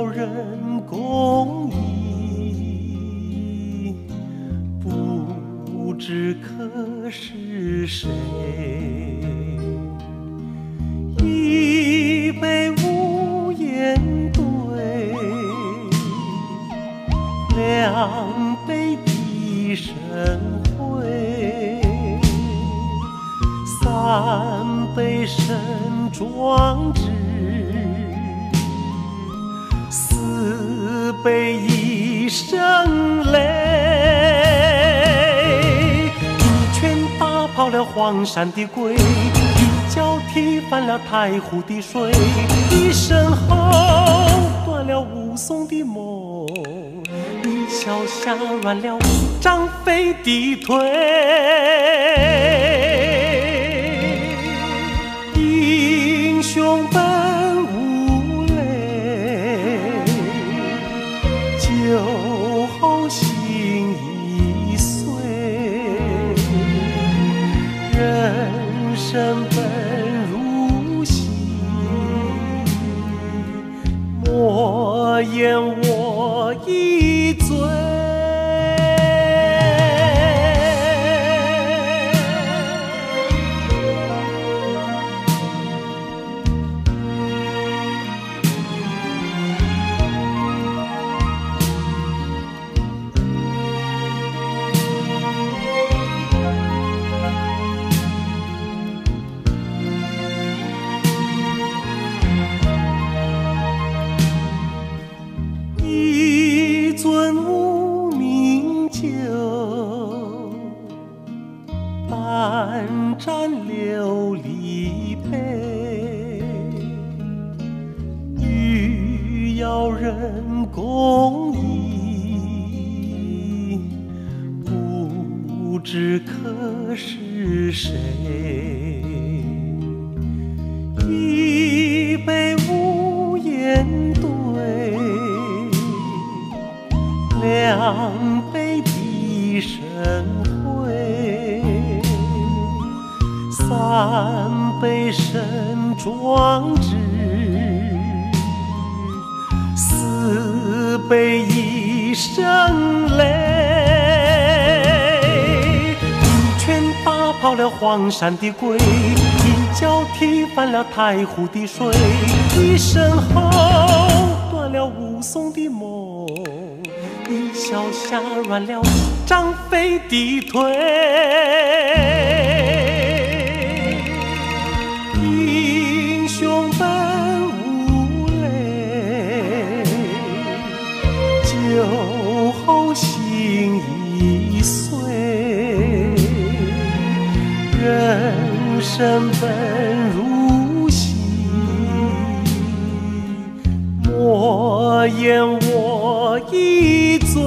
要人公义，不知可是谁？一杯无言对，两杯低声回，三杯身壮志，四杯一声泪。一拳打跑了黄山的鬼，一脚踢翻了太湖的水，一声吼断了武松的梦，一笑吓软了张飞的腿。英雄本无泪，酒后心已碎。人生本如戏，莫言我一醉。一樽无名酒，半盏琉璃杯。欲要人公义，不知可是谁？一杯无言对，两杯低声回，三杯身壮志，四杯一声泪。一拳打跑了黄山的鬼，一脚踢翻了太湖的水，一声吼断了武松的梦，一笑吓软了张飞的腿。英雄本无泪，酒后心已碎。人生本如戏，莫言我一醉。